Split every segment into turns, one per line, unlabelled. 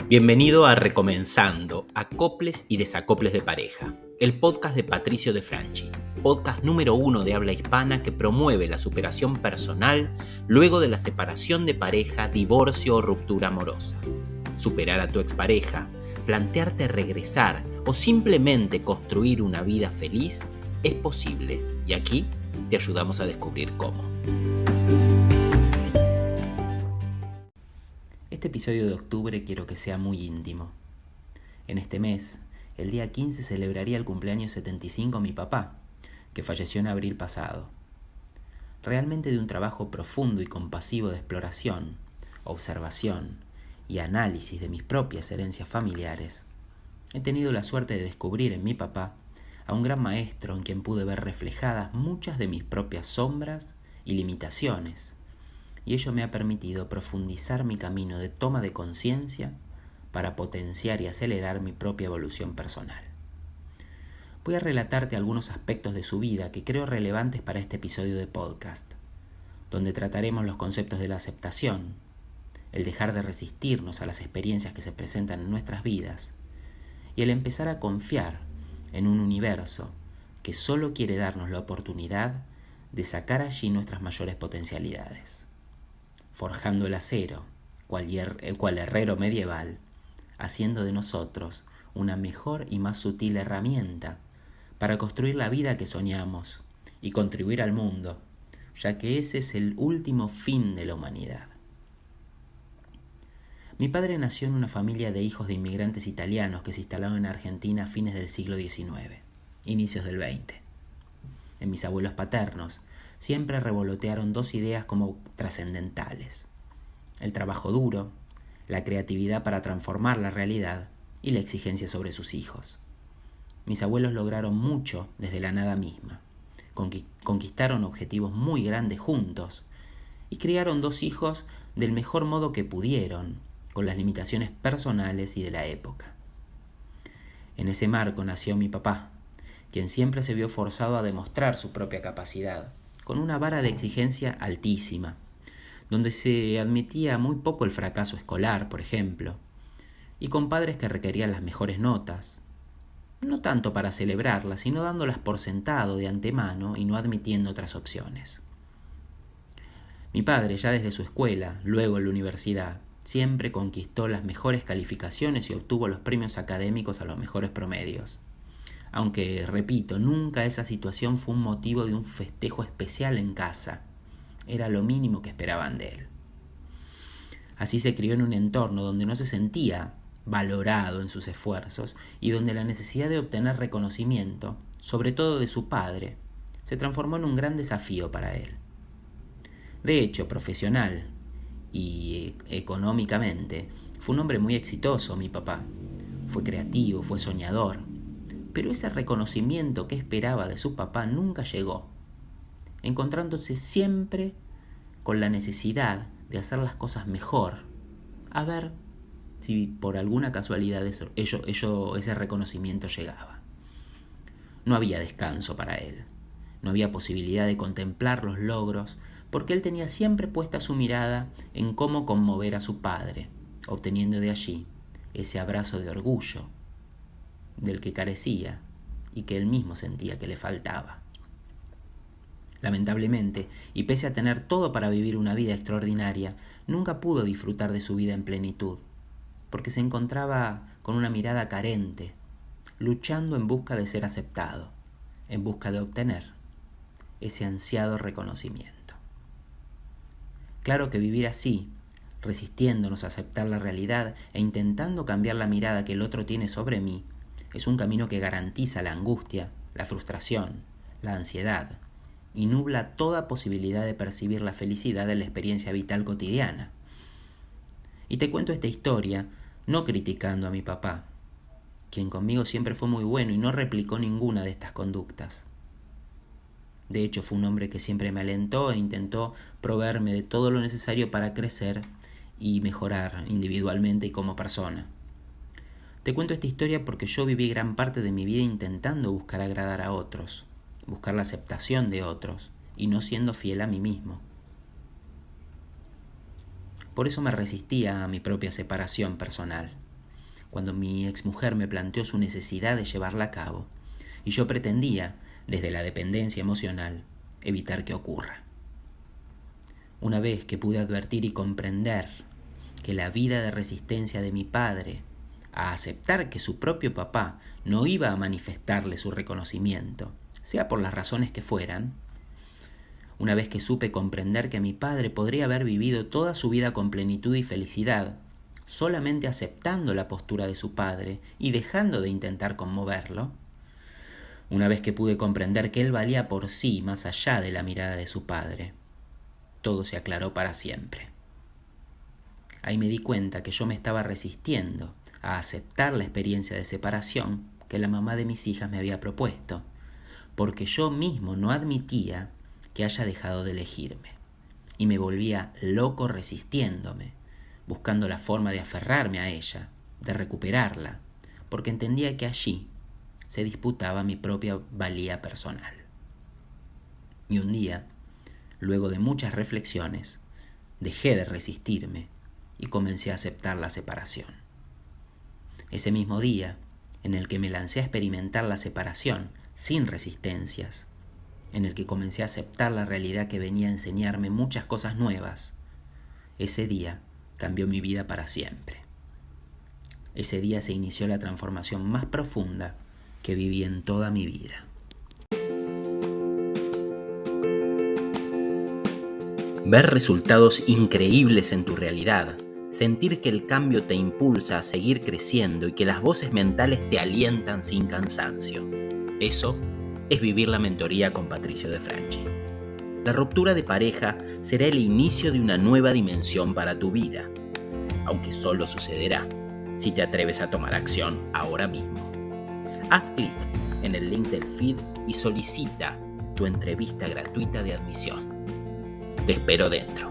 Bienvenido a Recomenzando, Acoples y Desacoples de Pareja, el podcast de Patricio De Franchi, podcast número 1 de habla hispana que promueve la superación personal luego de la separación de pareja, divorcio o ruptura amorosa. Superar a tu expareja, plantearte regresar o simplemente construir una vida feliz es posible y aquí te ayudamos a descubrir cómo. Este episodio de octubre quiero que sea muy íntimo. En este mes, el día 15 celebraría el cumpleaños 75 de mi papá, que falleció en abril pasado. Realmente de un trabajo profundo y compasivo de exploración, observación y análisis de mis propias herencias familiares, he tenido la suerte de descubrir en mi papá a un gran maestro en quien pude ver reflejadas muchas de mis propias sombras y limitaciones, y ello me ha permitido profundizar mi camino de toma de conciencia para potenciar y acelerar mi propia evolución personal. Voy a relatarte algunos aspectos de su vida que creo relevantes para este episodio de podcast, donde trataremos los conceptos de la aceptación, el dejar de resistirnos a las experiencias que se presentan en nuestras vidas y el empezar a confiar en un universo que solo quiere darnos la oportunidad de sacar allí nuestras mayores potencialidades. Forjando el acero, cual herrero medieval, haciendo de nosotros una mejor y más sutil herramienta para construir la vida que soñamos y contribuir al mundo, ya que ese es el último fin de la humanidad. Mi padre nació en una familia de hijos de inmigrantes italianos que se instalaron en Argentina a fines del siglo XIX, inicios del XX. En mis abuelos paternos siempre revolotearon dos ideas como trascendentales: el trabajo duro, la creatividad para transformar la realidad y la exigencia sobre sus hijos. Mis abuelos lograron mucho desde la nada misma, conquistaron objetivos muy grandes juntos y criaron dos hijos del mejor modo que pudieron, con las limitaciones personales y de la época. En ese marco nació mi papá, quien siempre se vio forzado a demostrar su propia capacidad, con una vara de exigencia altísima, donde se admitía muy poco el fracaso escolar, por ejemplo, y con padres que requerían las mejores notas, no tanto para celebrarlas, sino dándolas por sentado de antemano y no admitiendo otras opciones. Mi padre, ya desde su escuela, luego en la universidad, siempre conquistó las mejores calificaciones y obtuvo los premios académicos a los mejores promedios. Aunque, repito, nunca esa situación fue un motivo de un festejo especial en casa. Era lo mínimo que esperaban de él. Así se crió en un entorno donde no se sentía valorado en sus esfuerzos y donde la necesidad de obtener reconocimiento, sobre todo de su padre, se transformó en un gran desafío para él. De hecho, profesional y económicamente, fue un hombre muy exitoso mi papá. Fue creativo, fue soñador, pero ese reconocimiento que esperaba de su papá nunca llegó, encontrándose siempre con la necesidad de hacer las cosas mejor, a ver si por alguna casualidad ese reconocimiento llegaba. No había descanso para él, no había posibilidad de contemplar los logros, porque él tenía siempre puesta su mirada en cómo conmover a su padre, obteniendo de allí ese abrazo de orgullo del que carecía y que él mismo sentía que le faltaba. Lamentablemente, y pese a tener todo para vivir una vida extraordinaria, nunca pudo disfrutar de su vida en plenitud, porque se encontraba con una mirada carente, luchando en busca de ser aceptado, en busca de obtener ese ansiado reconocimiento. Claro que vivir así, resistiéndonos a aceptar la realidad e intentando cambiar la mirada que el otro tiene sobre mí, es un camino que garantiza la angustia, la frustración, la ansiedad y nubla toda posibilidad de percibir la felicidad en la experiencia vital cotidiana. Y te cuento esta historia no criticando a mi papá, quien conmigo siempre fue muy bueno y no replicó ninguna de estas conductas. De hecho, fue un hombre que siempre me alentó e intentó proveerme de todo lo necesario para crecer y mejorar individualmente y como persona. Te cuento esta historia porque yo viví gran parte de mi vida intentando buscar agradar a otros, buscar la aceptación de otros y no siendo fiel a mí mismo. Por eso me resistía a mi propia separación personal. cuando mi exmujer me planteó su necesidad de llevarla a cabo, y yo pretendía, desde la dependencia emocional, evitar que ocurra. Una vez que pude advertir y comprender que la vida de resistencia de mi padre a aceptar que su propio papá no iba a manifestarle su reconocimiento, sea por las razones que fueran, una vez que supe comprender que mi padre podría haber vivido toda su vida con plenitud y felicidad, solamente aceptando la postura de su padre y dejando de intentar conmoverlo, una vez que pude comprender que él valía por sí más allá de la mirada de su padre, todo se aclaró para siempre. Ahí me di cuenta que yo me estaba resistiendo a aceptar la experiencia de separación que la mamá de mis hijas me había propuesto, porque yo mismo no admitía que haya dejado de elegirme, y me volvía loco resistiéndome, buscando la forma de aferrarme a ella, de recuperarla, porque entendía que allí se disputaba mi propia valía personal. Y un día, luego de muchas reflexiones, dejé de resistirme y comencé a aceptar la separación. Ese mismo día, en el que me lancé a experimentar la separación sin resistencias, en el que comencé a aceptar la realidad que venía a enseñarme muchas cosas nuevas, ese día cambió mi vida para siempre. Ese día se inició la transformación más profunda que viví en toda mi vida. Ver resultados increíbles en tu realidad, sentir que el cambio te impulsa a seguir creciendo y que las voces mentales te alientan sin cansancio. Eso es vivir la mentoría con Patricio De Franchi. La ruptura de pareja será el inicio de una nueva dimensión para tu vida, aunque solo sucederá si te atreves a tomar acción ahora mismo. Haz clic en el link del feed y solicita tu entrevista gratuita de admisión. Te espero dentro.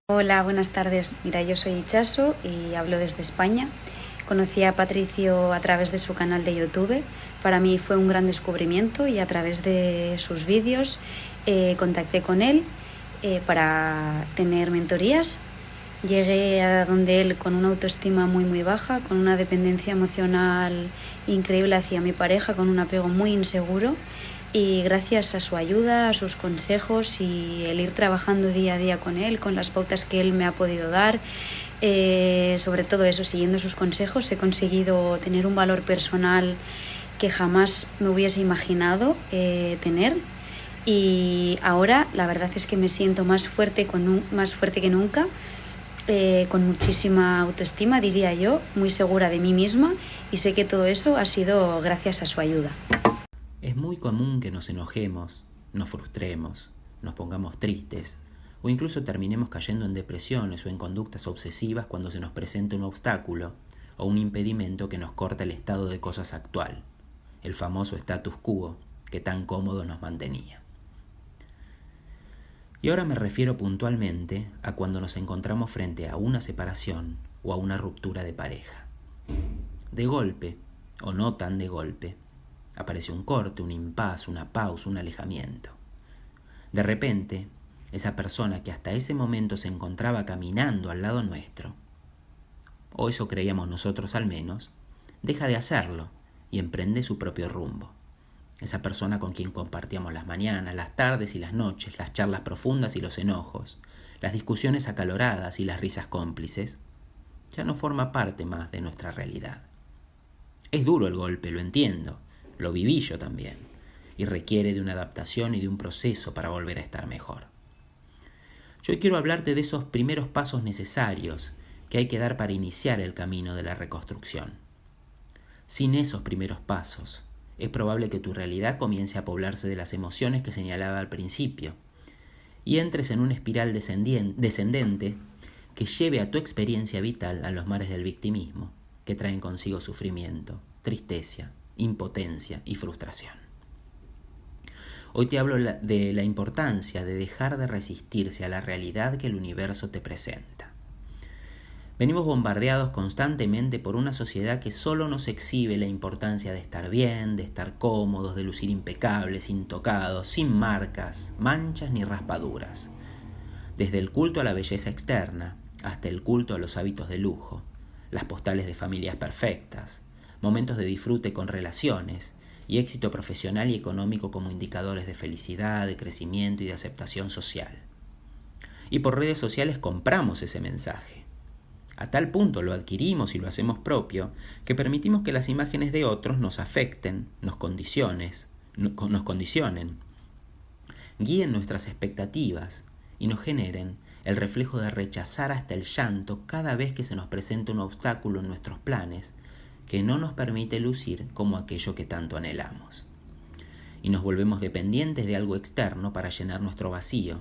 Hola, buenas tardes. Mira, yo soy Itxaso y hablo desde España. Conocí a Patricio a través de su canal de YouTube. Para mí fue un gran descubrimiento y a través de sus vídeos contacté con él para tener mentorías. Llegué a donde él con una autoestima muy baja, con una dependencia emocional increíble hacia mi pareja, con un apego muy inseguro. Y gracias a su ayuda, a sus consejos y el ir trabajando día a día con él, con las pautas que él me ha podido dar, sobre todo eso, siguiendo sus consejos, he conseguido tener un valor personal que jamás me hubiese imaginado tener. Y ahora la verdad es que me siento más fuerte que nunca, con muchísima autoestima, diría yo, muy segura de mí misma, y sé que todo eso ha sido gracias a su ayuda.
Es muy común que nos enojemos, nos frustremos, nos pongamos tristes o incluso terminemos cayendo en depresiones o en conductas obsesivas cuando se nos presenta un obstáculo o un impedimento que nos corta el estado de cosas actual, el famoso status quo que tan cómodo nos mantenía. Y ahora me refiero puntualmente a cuando nos encontramos frente a una separación o a una ruptura de pareja. De golpe, o no tan de golpe, aparece un corte, un impasse, una pausa, un alejamiento. De repente, esa persona que hasta ese momento se encontraba caminando al lado nuestro, o eso creíamos nosotros al menos, deja de hacerlo y emprende su propio rumbo. Esa persona con quien compartíamos las mañanas, las tardes y las noches, las charlas profundas y los enojos, las discusiones acaloradas y las risas cómplices, ya no forma parte más de nuestra realidad. Es duro el golpe, lo entiendo. Lo viví yo también, y requiere de una adaptación y de un proceso para volver a estar mejor. Yo hoy quiero hablarte de esos primeros pasos necesarios que hay que dar para iniciar el camino de la reconstrucción. Sin esos primeros pasos, es probable que tu realidad comience a poblarse de las emociones que señalaba al principio, y entres en una espiral descendente que lleve a tu experiencia vital a los mares del victimismo, que traen consigo sufrimiento, tristeza, impotencia y frustración. Hoy te hablo de la importancia de dejar de resistirse a la realidad que el universo te presenta. Venimos bombardeados constantemente por una sociedad que solo nos exhibe la importancia de estar bien, de estar cómodos, de lucir impecables, intocados, sin marcas, manchas ni raspaduras. Desde el culto a la belleza externa hasta el culto a los hábitos de lujo, las postales de familias perfectas, momentos de disfrute con relaciones y éxito profesional y económico como indicadores de felicidad, de crecimiento y de aceptación social. Y por redes sociales compramos ese mensaje. A tal punto lo adquirimos y lo hacemos propio que permitimos que las imágenes de otros nos afecten, nos condicionen, guíen nuestras expectativas y nos generen el reflejo de rechazar hasta el llanto cada vez que se nos presenta un obstáculo en nuestros planes que no nos permite lucir como aquello que tanto anhelamos. Y nos volvemos dependientes de algo externo para llenar nuestro vacío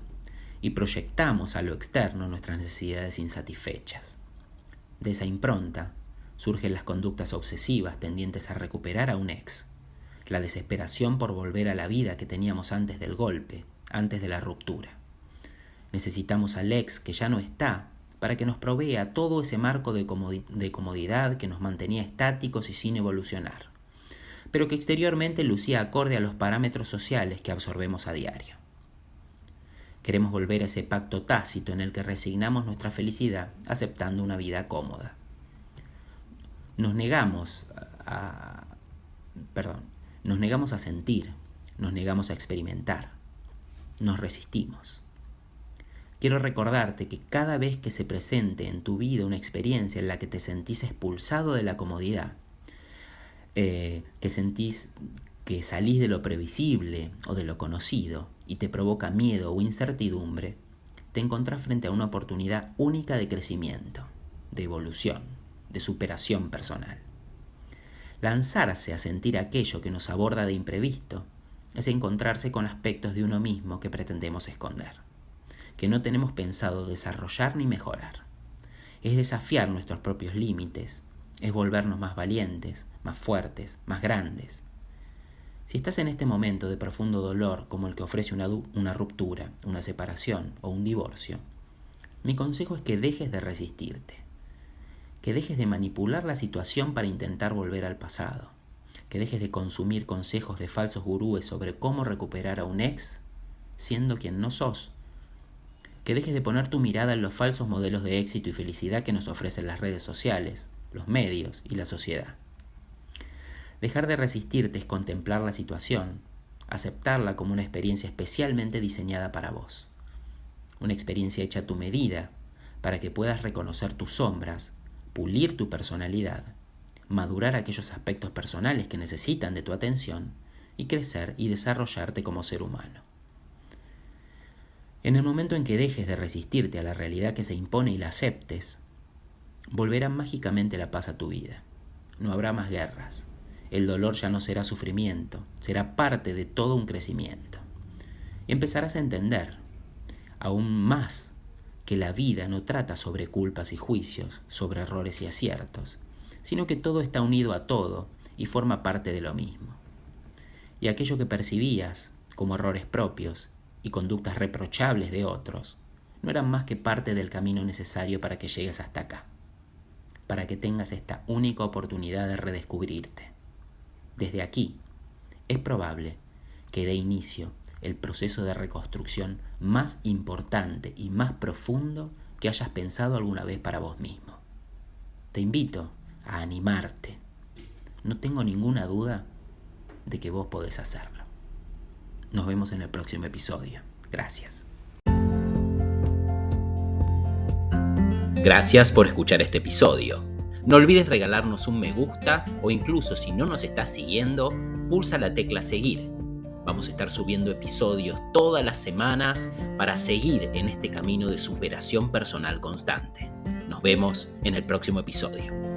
y proyectamos a lo externo nuestras necesidades insatisfechas. De esa impronta surgen las conductas obsesivas tendientes a recuperar a un ex, la desesperación por volver a la vida que teníamos antes del golpe, antes de la ruptura. Necesitamos al ex que ya no está para que nos provea todo ese marco de comodidad que nos mantenía estáticos y sin evolucionar, pero que exteriormente lucía acorde a los parámetros sociales que absorbemos a diario. Queremos volver a ese pacto tácito en el que resignamos nuestra felicidad aceptando una vida cómoda. Nos negamos a sentir, nos negamos a experimentar, nos resistimos. Quiero recordarte que cada vez que se presente en tu vida una experiencia en la que te sentís expulsado de la comodidad, que sentís que salís de lo previsible o de lo conocido y te provoca miedo o incertidumbre, te encontrás frente a una oportunidad única de crecimiento, de evolución, de superación personal. Lanzarse a sentir aquello que nos aborda de imprevisto es encontrarse con aspectos de uno mismo que pretendemos esconder, que no tenemos pensado desarrollar ni mejorar. Es desafiar nuestros propios límites, es volvernos más valientes, más fuertes, más grandes. Si estás en este momento de profundo dolor como el que ofrece una ruptura, una separación o un divorcio, mi consejo es que dejes de resistirte, que dejes de manipular la situación para intentar volver al pasado, que dejes de consumir consejos de falsos gurúes sobre cómo recuperar a un ex siendo quien no sos, que dejes de poner tu mirada en los falsos modelos de éxito y felicidad que nos ofrecen las redes sociales, los medios y la sociedad. Dejar de resistirte es contemplar la situación, aceptarla como una experiencia especialmente diseñada para vos. Una experiencia hecha a tu medida, para que puedas reconocer tus sombras, pulir tu personalidad, madurar aquellos aspectos personales que necesitan de tu atención y crecer y desarrollarte como ser humano. En el momento en que dejes de resistirte a la realidad que se impone y la aceptes, volverá mágicamente la paz a tu vida. No habrá más guerras. El dolor ya no será sufrimiento, será parte de todo un crecimiento. Y empezarás a entender, aún más, que la vida no trata sobre culpas y juicios, sobre errores y aciertos, sino que todo está unido a todo y forma parte de lo mismo. Y aquello que percibías como errores propios y conductas reprochables de otros, no eran más que parte del camino necesario para que llegues hasta acá, para que tengas esta única oportunidad de redescubrirte. Desde aquí, es probable que dé inicio el proceso de reconstrucción más importante y más profundo que hayas pensado alguna vez para vos mismo. Te invito a animarte. No tengo ninguna duda de que vos podés hacerlo. Nos vemos en el próximo episodio. Gracias. Gracias por escuchar este episodio. No olvides regalarnos un me gusta o incluso si no nos estás siguiendo, pulsa la tecla seguir. Vamos a estar subiendo episodios todas las semanas para seguir en este camino de superación personal constante. Nos vemos en el próximo episodio.